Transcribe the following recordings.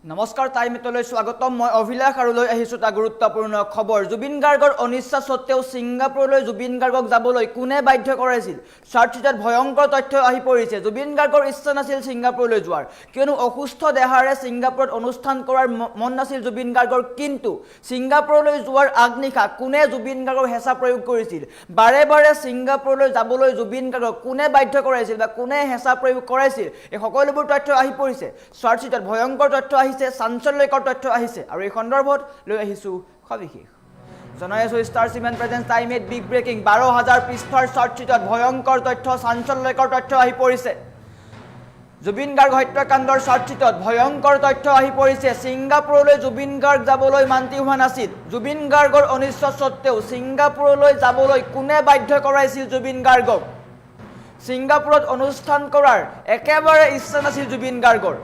নমস্কাৰ টাইমলৈ স্বাগতম মই অভিলাষ আৰু লৈ আহিছো তা গুৰুত্বপূৰ্ণ খবৰ জুবিন গাৰ্গৰ অনিচ্ছা সত্ত্বেও সিংগাপুৰলৈ জুবিন গাৰ্গক যাবলৈ কোনে বাধ্য কৰাইছিল চাৰ্জশিটত ভয়ংকৰ তথ্য আহি পৰিছে জুবিন গাৰ্গৰ ইচ্ছা নাছিল সিংগাপুৰলৈ যোৱাৰ কিয়নো অসুস্থ দেহাৰে সিংগাপুৰত অনুষ্ঠান কৰাৰ মন নাছিল জুবিন গাৰ্গৰ কিন্তু সিংগাপুৰলৈ যোৱাৰ আগনিশা কোনে জুবিন গাৰ্গৰ হেঁচা প্ৰয়োগ কৰিছিল বাৰে বাৰে সিংগাপুৰলৈ যাবলৈ জুবিন গাৰ্গক কোনে বাধ্য কৰাইছিল বা কোনে হেঁচা প্ৰয়োগ কৰাইছিল এই সকলোবোৰ তথ্য আহি পৰিছে চাৰ্জশিটত ভয়ংকৰ তথ্য চাঞ্চল্যকৰ তথ্য আহিছে আৰু এই সন্দৰ্ভত লৈ আহিছো সবিশেষ জনাই আছো star cement presence time at big breaking 12000 পৃষ্ঠাৰ চাৰ্জশিটত ভয়ংকৰ তথ্য চাঞ্চল্যকৰ তথ্য আহি পৰিছে জুবিন গাৰ্গ হত্যাকাণ্ডৰ চাৰ্জশিটত ভয়ংকৰ তথ্য আহি পৰিছে সিংগাপুৰলৈ জুবিন গাৰ্গ যাবলৈ মান্তি হোৱা নাছিল জুবিন গাৰ্গৰ অনিচ্ছা সত্ত্বেও সিংগাপুৰলৈ যাবলৈ কোনে বাধ্য কৰাইছিল জুবিন গাৰ্গক সিংগাপুৰত অনুষ্ঠান কৰাৰ একেবাৰে ইচ্ছা নাছিল জুবিন গাৰ্গৰ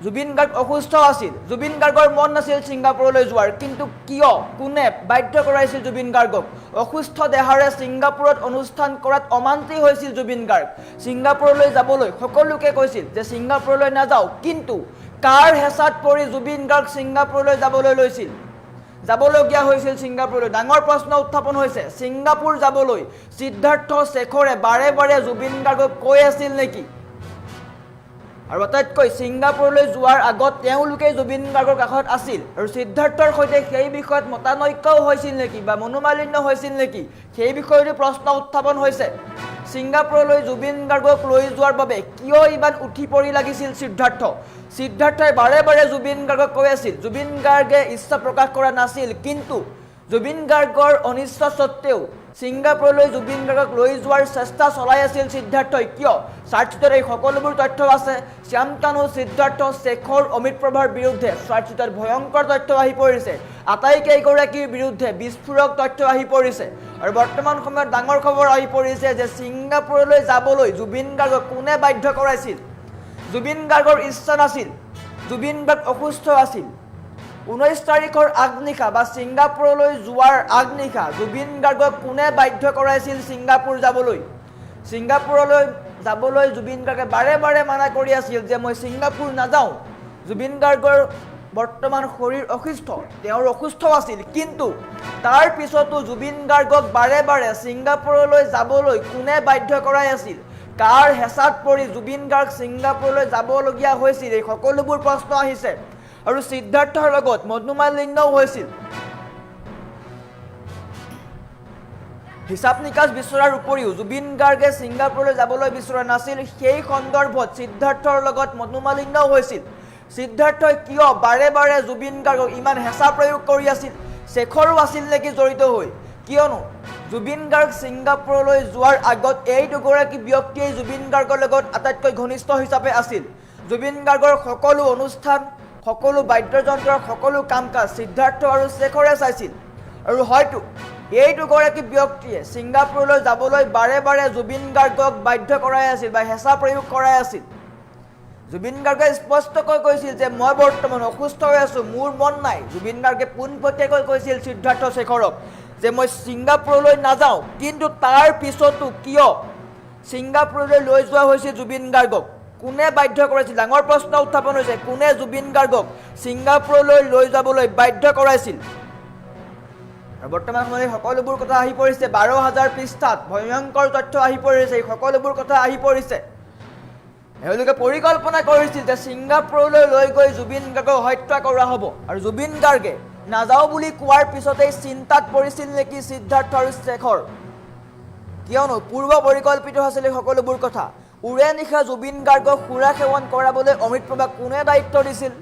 জুবিন গাৰ্গ অসুস্থ আছিল জুবিন গাৰ্গৰ মন নাছিল সিংগাপুৰলৈ যোৱাৰ কিন্তু কিয় কোনে বাধ্য কৰাইছিল জুবিন গাৰ্গক অসুস্থ দেহাৰে সিংগাপুৰত অনুষ্ঠান কৰাত অমান্তি হৈছিল জুবিন গাৰ্গ সিংগাপুৰলৈ যাবলৈ সকলোকে কৈছিল যে সিংগাপুৰলৈ নাযাওঁ কিন্তু কাৰ হেঁচাত পৰি জুবিন গাৰ্গ সিংগাপুৰলৈ যাবলৈ লৈছিল যাবলগীয়া হৈছিল সিংগাপুৰলৈ ডাঙৰ প্ৰশ্ন উত্থাপন হৈছে সিংগাপুৰ যাবলৈ সিদ্ধাৰ্থ শেখৰে বাৰে বাৰে জুবিন গাৰ্গক কৈ আছিল নেকি আৰু আটাইতকৈ সিংগাপুৰলৈ যোৱাৰ আগত তেওঁলোকে জুবিন গাৰ্গৰ কাষত আছিল আৰু সিদ্ধাৰ্থৰ সৈতে সেই বিষয়ত মতানৈক্যও হৈছিল নেকি বা মনোমালিন্য হৈছিল নেকি সেই বিষয়টো প্ৰশ্ন উত্থাপন হৈছে সিংগাপুৰলৈ জুবিন গাৰ্গক লৈ যোৱাৰ বাবে কিয় ইমান উঠি পৰি লাগিছিল সিদ্ধাৰ্থই বাৰে বাৰে জুবিন গাৰ্গক কৈ আছিল জুবিন গাৰ্গে ইচ্ছা প্ৰকাশ কৰা নাছিল কিন্তু জুবিন গাৰ্গৰ অনিচ্ছা সত্ত্বেও সিংগাপুৰলৈ জুবিন গাৰ্গক লৈ যোৱাৰ চেষ্টা চলাই আছিল সিদ্ধাৰ্থই কিয় চাৰ্জশিটত এই সকলোবোৰ তথ্য আছে শ্যাম কানু সিদ্ধাৰ্থ শেখৰ অমিত প্ৰভাৰ বিৰুদ্ধে চাৰ্জশিটত ভয়ংকৰ তথ্য আহি পৰিছে আটাইকেইগৰাকীৰ বিৰুদ্ধে বিস্ফোৰক তথ্য আহি পৰিছে আৰু বৰ্তমান সময়ত ডাঙৰ খবৰ আহি পৰিছে যে সিংগাপুৰলৈ যাবলৈ জুবিন গাৰ্গক কোনে বাধ্য কৰাইছিল জুবিন গাৰ্গৰ ইচ্ছা নাছিল জুবিন গাৰ্গ অসুস্থ আছিল 19 তাৰিখৰ আগনিশা বা সিংগাপুৰলৈ যোৱাৰ আগনিশা জুবিন গাৰ্গক কোনে বাধ্য কৰাইছিল সিংগাপুৰ যাবলৈ জুবিন গাৰ্গে বাৰে বাৰে মানা কৰি আছিল যে মই সিংগাপুৰ নাযাওঁ জুবিন গাৰ্গৰ বৰ্তমান শৰীৰ অসুস্থ তেওঁৰ অসুস্থ আছিল কিন্তু তাৰ পিছতো জুবিন গাৰ্গক বাৰে বাৰে সিংগাপুৰলৈ যাবলৈ কোনে বাধ্য কৰাই আছিল কাৰ হেঁচাত পৰি জুবিন গাৰ্গ সিংগাপুৰলৈ যাবলগীয়া হৈছিল এই সকলোবোৰ প্ৰশ্ন আহিছে আৰু সিদ্ধাৰ্থৰ লগত মনোমালিন্যও হৈছিল হিচাপ নিকাচ বিচৰাৰ উপৰিও জুবিন গাৰ্গে সিংগাপুৰলৈ যাবলৈ বিচৰা নাছিল সেই সন্দৰ্ভত সিদ্ধাৰ্থৰ লগত মনোমালিন্যও হৈছিল সিদ্ধাৰ্থই কিয় বাৰে বাৰে জুবিন গাৰ্গক ইমান হেঁচা প্ৰয়োগ কৰি আছিল শেখৰো আছিল নেকি জড়িত হৈ কিয়নো জুবিন গাৰ্গ সিংগাপুৰলৈ যোৱাৰ আগত এই দুগৰাকী ব্যক্তিয়ে জুবিন গাৰ্গৰ লগত আটাইতকৈ ঘনিষ্ঠ হিচাপে আছিল জুবিন গাৰ্গৰ সকলো অনুষ্ঠান সকলো বাদ্যযন্ত্ৰৰ সকলো কাম কাজ সিদ্ধাৰ্থ আৰু শেখৰে চাইছিল আৰু হয়তো এই দুগৰাকী ব্যক্তিয়ে সিংগাপুৰলৈ যাবলৈ বাৰে বাৰে জুবিন গাৰ্গক বাধ্য কৰাই আছিল বা হেঁচা প্ৰয়োগ কৰাই আছিল জুবিন গাৰ্গে স্পষ্টকৈ কৈছিল যে মই বৰ্তমান অসুস্থ হৈ আছোঁ মোৰ মন নাই জুবিন গাৰ্গে পোনপটীয়াকৈ কৈছিল সিদ্ধাৰ্থ শেখৰক যে মই সিংগাপুৰলৈ নাযাওঁ কিন্তু তাৰ পিছতো কিয় সিংগাপুৰলৈ লৈ যোৱা হৈছিল জুবিন গাৰ্গক কোনে বাধ্য কৰাইছিল ডাঙৰ প্ৰশ্ন উত্থাপন হৈছে কোনে জুবিন গাৰ্গক সিংগাপুৰলৈ লৈ যাবলৈ বাধ্য কৰাইছিল আৰু বৰ্তমান সময়ত সকলোবোৰ কথা আহি পৰিছে 12000 পৃষ্ঠাত ভয়ংকৰ তথ্য আহি পৰিছে এই সকলোবোৰ কথা আহি পৰিছে এওঁলোকে পৰিকল্পনা কৰিছিল যে সিংগাপুৰলৈ লৈ গৈ জুবিন গাৰ্গক হত্যা কৰা হ'ব আৰু জুবিন গাৰ্গে নাযাওঁ বুলি কোৱাৰ পিছতেই চিন্তাত পৰিছিল নেকি সিদ্ধাৰ্থ আৰু শেখৰ কিয়নো পূৰ্ব পৰিকল্পিত আছিল সকলোবোৰ কথা উৰে নিশা জুবিন গাৰ্গক সুৰা সেৱন কৰাবলৈ অমিত প্ৰভাক কোনে দায়িত্ব দিছিল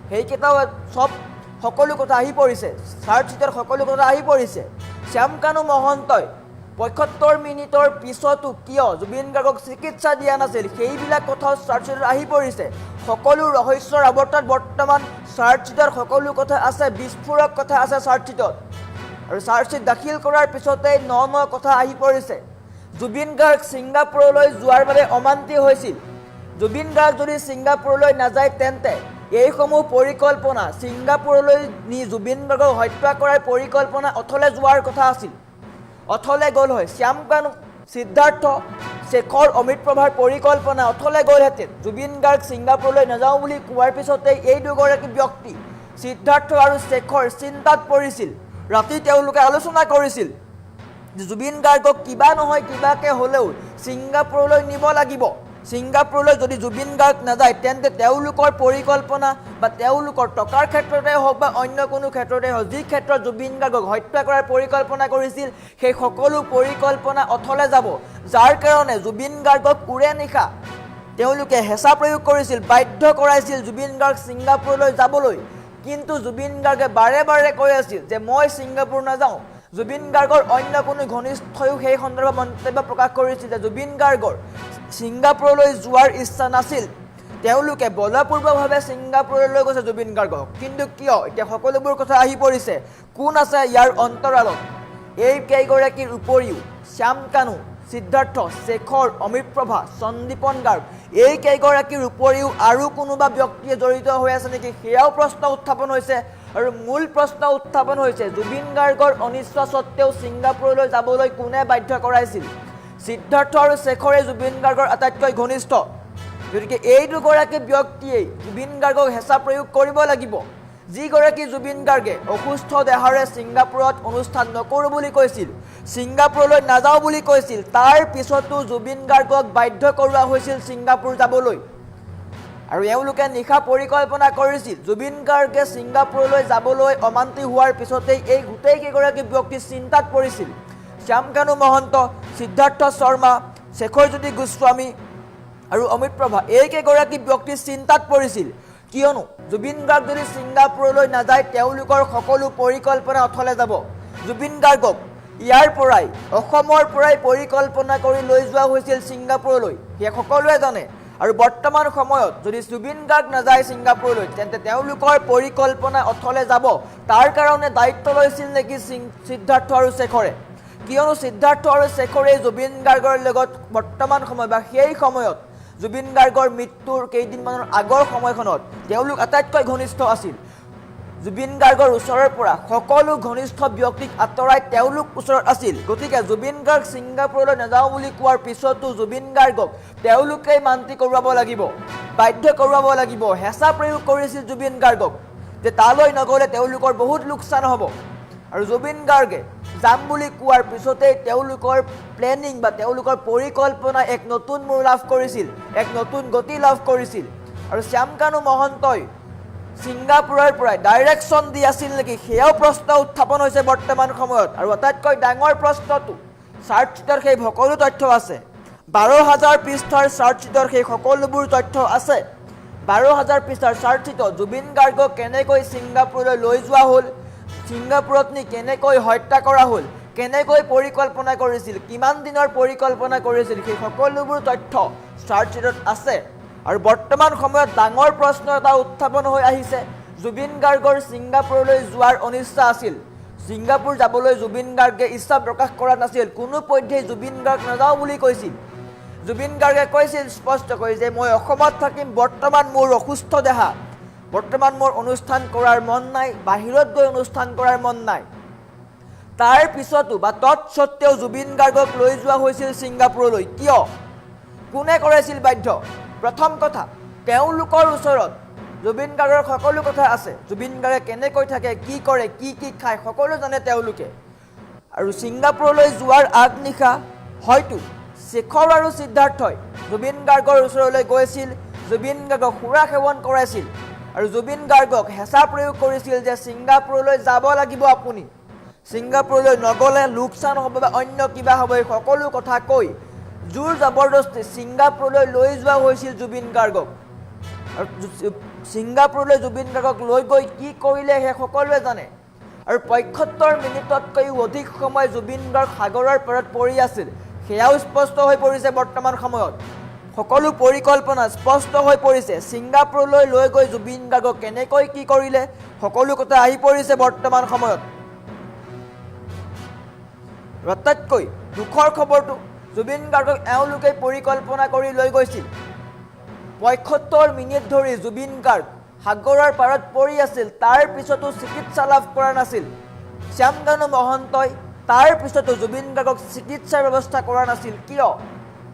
সেইকেইটাও চব সকলো কথা আহি পৰিছে চাৰ্জশিটৰ সকলো কথা আহি পৰিছে শ্যাম কানু মহন্তই 75 মিনিটৰ পিছতো কিয় জুবিন গাৰ্গক চিকিৎসা দিয়া নাছিল সেইবিলাক কথাও চাৰ্জশিটত আহি পৰিছে সকলো ৰহস্যৰ আৱৰ্তত বৰ্তমান চাৰ্জশিটৰ সকলো কথা আছে বিস্ফোৰক কথা আছে চাৰ্জশিটত আৰু চাৰ্জশিট দাখিল কৰাৰ পিছতেই ন কথা আহি পৰিছে জুবিন গাৰ্গ সিংগাপুৰলৈ যোৱাৰ বাবে অমান্তি হৈছিল জুবিন গাৰ্গ যদি সিংগাপুৰলৈ নাযায় তেন্তে এইসমূহ পৰিকল্পনা সিংগাপুৰলৈ নি জুবিন গাৰ্গক হত্যা কৰাৰ পৰিকল্পনা অথলে যোৱাৰ কথা আছিল অথলে গ'ল হয় শ্যাম কানু সিদ্ধাৰ্থ শেখৰ অমিত প্ৰভাৰ পৰিকল্পনা অথলে গ'লহেঁতেন জুবিন গাৰ্গ ছিংগাপুৰলৈ নাযাওঁ বুলি কোৱাৰ পিছতেই এই দুগৰাকী ব্যক্তি সিদ্ধাৰ্থ আৰু শেখৰ চিন্তাত পৰিছিল ৰাতি তেওঁলোকে আলোচনা কৰিছিল জুবিন গাৰ্গক কিবা নহয় কিবাকে হ'লেও ছিংগাপুৰলৈ নিব লাগিব ছিংগাপুৰলৈ যদি জুবিন গাৰ্গ নাযায় তেন্তে তেওঁলোকৰ পৰিকল্পনা বা তেওঁলোকৰ টকাৰ ক্ষেত্ৰতে হওক বা অন্য কোনো ক্ষেত্ৰতে হওক যি ক্ষেত্ৰত জুবিন গাৰ্গক হত্যা কৰাৰ পৰিকল্পনা কৰিছিল সেই সকলো পৰিকল্পনা অথলে যাব যাৰ কাৰণে জুবিন গাৰ্গক উৰে নিশা তেওঁলোকে হেঁচা প্ৰয়োগ কৰিছিল বাধ্য কৰাইছিল জুবিন গাৰ্গ ছিংগাপুৰলৈ যাবলৈ কিন্তু জুবিন গাৰ্গে বাৰে বাৰে কৈ আছিল যে মই ছিংগাপুৰ নাযাওঁ জুবিন গাৰ্গৰ অন্য কোনো ঘনিষ্ঠয়ো সেই সন্দৰ্ভত মন্তব্য প্ৰকাশ কৰিছিল যে জুবিন গাৰ্গৰ ছিংগাপুৰলৈ যোৱাৰ ইচ্ছা নাছিল তেওঁলোকে বলপূৰ্বকভাৱে ছিংগাপুৰলৈ গৈছে জুবিন গাৰ্গক কিন্তু কিয় এতিয়া সকলোবোৰ কথা আহি পৰিছে কোন আছে ইয়াৰ অন্তৰালত এই কেইগৰাকীৰ উপৰিও শ্যাম কানু সিদ্ধাৰ্থ শেখৰ অমিত প্ৰভা সন্দীপন গাৰ্গ এই কেইগৰাকীৰ উপৰিও আৰু কোনোবা ব্যক্তিয়ে জড়িত হৈ আছে নেকি সেয়াও প্ৰশ্ন উত্থাপন হৈছে আৰু মূল প্ৰশ্ন উত্থাপন হৈছে জুবিন গাৰ্গৰ অনিচ্ছা সত্ত্বেও ছিংগাপুৰলৈ যাবলৈ কোনে বাধ্য কৰাইছিল সিদ্ধাৰ্থ আৰু শেখৰে জুবিন গাৰ্গৰ আটাইতকৈ ঘনিষ্ঠ গতিকে এই দুগৰাকী ব্যক্তিয়েই জুবিন গাৰ্গক হেঁচা প্ৰয়োগ কৰিব লাগিব যিগৰাকী জুবিন গাৰ্গে অসুস্থ দেহাৰে ছিংগাপুৰত অনুষ্ঠান নকৰোঁ বুলি কৈছিল ছিংগাপুৰলৈ নাযাওঁ বুলি কৈছিল তাৰ পিছতো জুবিন গাৰ্গক বাধ্য কৰোৱা হৈছিল ছিংগাপুৰ যাবলৈ আৰু এওঁলোকে নিশা পৰিকল্পনা কৰিছিল জুবিন গাৰ্গে ছিংগাপুৰলৈ যাবলৈ অমান্তি হোৱাৰ পিছতেই এই গোটেইকেইগৰাকী ব্যক্তি চিন্তাত পৰিছিল শ্যাম কানু মহন্ত সিদ্ধাৰ্থ শৰ্মা শেখৰজ্যোতি গোস্বামী আৰু অমিত প্ৰভা এইকেইগৰাকী ব্যক্তি চিন্তাত পৰিছিল কিয়নো জুবিন গাৰ্গ যদি ছিংগাপুৰলৈ নাযায় তেওঁলোকৰ সকলো পৰিকল্পনা অথলে যাব জুবিন গাৰ্গক ইয়াৰ পৰাই অসমৰ পৰাই পৰিকল্পনা কৰি লৈ যোৱা হৈছিল ছিংগাপুৰলৈ সেয়া সকলোৱে জানে আৰু বৰ্তমান সময়ত যদি জুবিন গাৰ্গ নাযায় ছিংগাপুৰলৈ তেন্তে তেওঁলোকৰ পৰিকল্পনা অথলে যাব তাৰ কাৰণে দায়িত্ব লৈছিল নেকি সিদ্ধাৰ্থ আৰু শেখৰে কিয়নো সিদ্ধাৰ্থ আৰু শেখৰে জুবিন গাৰ্গৰ লগত বৰ্তমান সময় বা সেই সময়ত জুবিন গাৰ্গৰ মৃত্যুৰ কেইদিনমানৰ আগৰ সময়খনত তেওঁলোক আটাইতকৈ ঘনিষ্ঠ আছিল জুবিন গাৰ্গৰ ওচৰৰ পৰা সকলো ঘনিষ্ঠ ব্যক্তিক আঁতৰাই তেওঁলোক ওচৰত আছিল গতিকে জুবিন গাৰ্গ ছিংগাপুৰলৈ নাযাওঁ বুলি কোৱাৰ পিছতো জুবিন গাৰ্গক তেওঁলোকেই মান্তি কৰোৱাব লাগিব বাধ্য কৰোৱাব লাগিব হেঁচা প্ৰয়োগ কৰিছিল জুবিন গাৰ্গক যে তালৈ নগ'লে তেওঁলোকৰ বহুত লোকচান হ'ব আৰু জুবিন গাৰ্গে যাম বুলি কোৱাৰ পিছতেই তেওঁলোকৰ প্লেনিং বা তেওঁলোকৰ পৰিকল্পনা এক নতুন মূৰ লাভ কৰিছিল এক নতুন গতি লাভ কৰিছিল আৰু শ্যাম কানু মহন্তই ছিংগাপুৰৰ পৰাই ডাইৰেকশ্যন দি আছিল নেকি সেয়াও প্ৰশ্ন উত্থাপন হৈছে বৰ্তমান সময়ত আৰু আটাইতকৈ ডাঙৰ প্ৰশ্নটো চাৰ্টশ্বিটৰ সেই সকলো তথ্য আছে 12,000 পৃষ্ঠাৰ চাৰ্টশ্বিটৰ সেই সকলোবোৰ তথ্য আছে 12,000 পৃষ্ঠাৰ চাৰ্টশ্বিটত জুবিন গাৰ্গক কেনেকৈ ছিংগাপুৰলৈ লৈ যোৱা হ'ল ছিংগাপুৰত নি কেনেকৈ হত্যা কৰা হ'ল কেনেকৈ পৰিকল্পনা কৰিছিল কিমান দিনৰ পৰিকল্পনা কৰিছিল সেই সকলোবোৰ তথ্য চাৰ্টশ্বিটত আছে আৰু বৰ্তমান সময়ত ডাঙৰ প্ৰশ্ন এটা উত্থাপন হৈ আহিছে জুবিন গাৰ্গৰ ছিংগাপুৰলৈ যোৱাৰ অনিচ্ছা আছিল ছিংগাপুৰ যাবলৈ জুবিন গাৰ্গে ইচ্ছা প্ৰকাশ কৰা নাছিল কোনোপধ্যেই জুবিন গাৰ্গ নাযাওঁ বুলি কৈছিল জুবিন গাৰ্গে কৈছিল স্পষ্টকৈ যে মই অসমত থাকিম বৰ্তমান মোৰ অসুস্থ দেহা বৰ্তমান মোৰ অনুষ্ঠান কৰাৰ মন নাই বাহিৰত গৈ অনুষ্ঠান কৰাৰ মন নাই তাৰ পিছতো বা তৎসত্ত্বেও জুবিন গাৰ্গক লৈ যোৱা হৈছিল ছিংগাপুৰলৈ কিয় কোনে কৰাইছিল বাধ্য প্ৰথম কথা তেওঁলোকৰ ওচৰত জুবিন গাৰ্গৰ সকলো কথা আছে জুবিন গাৰ্গে কেনেকৈ থাকে কি কৰে কি খায় সকলো জানে তেওঁলোকে আৰু ছিংগাপুৰলৈ যোৱাৰ আগনিশা হয়তো শেখৰ আৰু সিদ্ধাৰ্থই জুবিন গাৰ্গৰ ওচৰলৈ গৈছিল জুবিন গাৰ্গক সুৰা সেৱন কৰাইছিল আৰু জুবিন গাৰ্গক হেঁচা প্ৰয়োগ কৰিছিল যে ছিংগাপুৰলৈ যাব লাগিব আপুনি ছিংগাপুৰলৈ নগ'লে লোকচান হ'ব বা অন্য কিবা হ'ব এই সকলো কথা কৈ জোৰ জবৰদস্তি ছিংগাপুৰলৈ লৈ যোৱা হৈছিল জুবিন গাৰ্গক আৰু ছিংগাপুৰলৈ জুবিন গাৰ্গক লৈ গৈ কি কৰিলে সেই সকলোৱে জানে আৰু ৭৫ মিনিটতকৈও অধিক সময় জুবিন গাৰ্গ সাগৰৰ পাৰত পৰি আছিল সেয়াও স্পষ্ট হৈ পৰিছে বৰ্তমান সময়ত সকলো পৰিকল্পনা স্পষ্ট হৈ পৰিছে ছিংগাপুৰলৈ লৈ গৈ জুবিন গাৰ্গক কেনেকৈ কি কৰিলে সকলো কথা আহি পৰিছে বৰ্তমান সময়ত আটাইতকৈ দুখৰ খবৰটো জুবিন গাৰ্গক এওঁলোকে পৰিকল্পনা কৰি লৈ গৈছিল ৭৫ মিনিট ধৰি জুবিন গাৰ্গ সাগৰৰ পাৰত পৰি আছিল তাৰ পিছতো চিকিৎসা লাভ কৰা নাছিল শ্যাম কানু মহন্তই তাৰ পিছতো জুবিন গাৰ্গক চিকিৎসাৰ ব্যৱস্থা কৰা নাছিল কিয়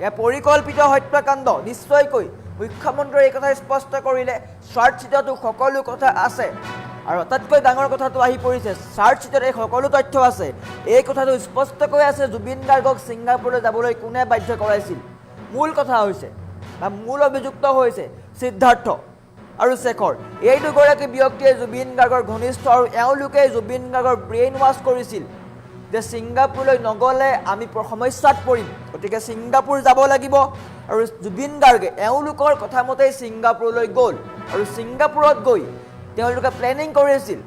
এয়া পৰিকল্পিত হত্যাকাণ্ড নিশ্চয়কৈ মুখ্যমন্ত্ৰীয়ে এই কথা স্পষ্ট কৰিলে চাৰ্জশ্বিটতো সকলো কথা আছে আৰু আটাইতকৈ ডাঙৰ কথাটো আহি পৰিছে চাৰ্জশ্বিটত এই সকলো তথ্য আছে এই কথাটো স্পষ্টকৈ আছে জুবিন গাৰ্গক ছিংগাপুৰলৈ যাবলৈ কোনে বাধ্য কৰাইছিল মূল কথা হৈছে বা মূল অভিযুক্ত হৈছে সিদ্ধাৰ্থ আৰু শেখৰ এই দুগৰাকী ব্যক্তিয়ে জুবিন গাৰ্গৰ ঘনিষ্ঠ আৰু এওঁলোকে জুবিন গাৰ্গৰ ব্ৰেইন ৱাছ কৰিছিল যে ছিংগাপুৰলৈ নগ'লে আমি সমস্যাত পৰিম গতিকে ছিংগাপুৰ যাব লাগিব আৰু জুবিন গাৰ্গে এওঁলোকৰ কথা মতেই ছিংগাপুৰলৈ গ'ল আৰু ছিংগাপুৰত গৈ তেওঁলোকে প্লেনিং কৰিছিল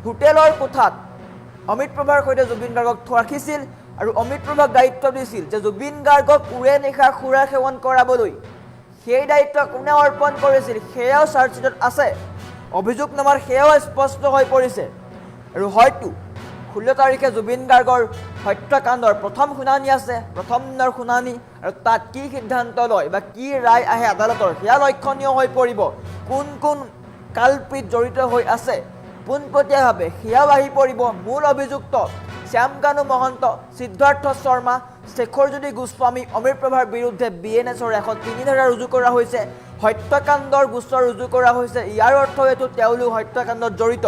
হোটেলৰ কোঠাত অমিত প্ৰভাৰ সৈতে জুবিন গাৰ্গক ৰাখিছিল আৰু অমিত প্ৰভাক দায়িত্ব দিছিল যে জুবিন গাৰ্গক উৰে নিশা সুৰা সেৱন কৰাবলৈ সেই দায়িত্ব কোনে অৰ্পণ কৰিছিল সেয়াও চাৰ্জশ্বিটত আছে অভিযোগনামাৰ সেয়াও স্পষ্ট হৈ পৰিছে আৰু হয়তো 16 তাৰিখে জুবিন গাৰ্গৰ হত্যাকাণ্ডৰ প্ৰথম শুনানি আছে প্ৰথম দিনৰ শুনানি আৰু তাত কি সিদ্ধান্ত লয় বা কি ৰায় আহে আদালতৰ সেয়া লক্ষণীয় হৈ পৰিব কোন কোন কালপিত জড়িত হৈ আছে পোনপটীয়াভাৱে সেয়াও আহি পৰিব মূল অভিযুক্ত শ্যামকানু মহন্ত সিদ্ধাৰ্থ শৰ্মা শেখৰজ্যোতি গোস্বামী অমিত প্ৰভাৰ বিৰুদ্ধে BNSৰ 103 ধাৰা ৰুজু কৰা হৈছে হত্যাকাণ্ডৰ গোচৰ ৰুজু কৰা হৈছে ইয়াৰ অৰ্থ এইটো তেওঁলোক হত্যাকাণ্ডত জড়িত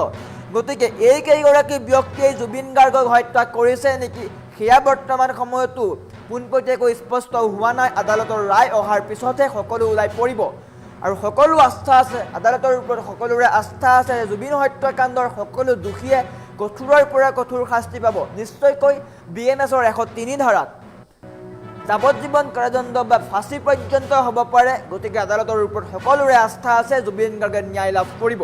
গতিকে এই কেইগৰাকী ব্যক্তিয়ে জুবিন গাৰ্গক হত্যা কৰিছে নেকি সেয়া বৰ্তমান সময়তো পোনপটীয়াকৈ স্পষ্ট হোৱা নাই আদালতৰ ৰায় অহাৰ পিছতহে সকলো ওলাই পৰিব আৰু সকলো আস্থা আছে আদালতৰ ওপৰত সকলোৰে আস্থা আছে জুবিন হত্যাকাণ্ডৰ সকলো দোষীয়ে কঠোৰৰ পৰা কঠোৰ শাস্তি পাব নিশ্চয়কৈ BNSৰ 103 ধাৰাত যাৱজ্জীৱন কাৰাদণ্ড বা ফাঁচি পৰ্যন্ত হ'ব পাৰে গতিকে আদালতৰ ওপৰত সকলোৰে আস্থা আছে জুবিন গাৰ্গে ন্যায় লাভ কৰিব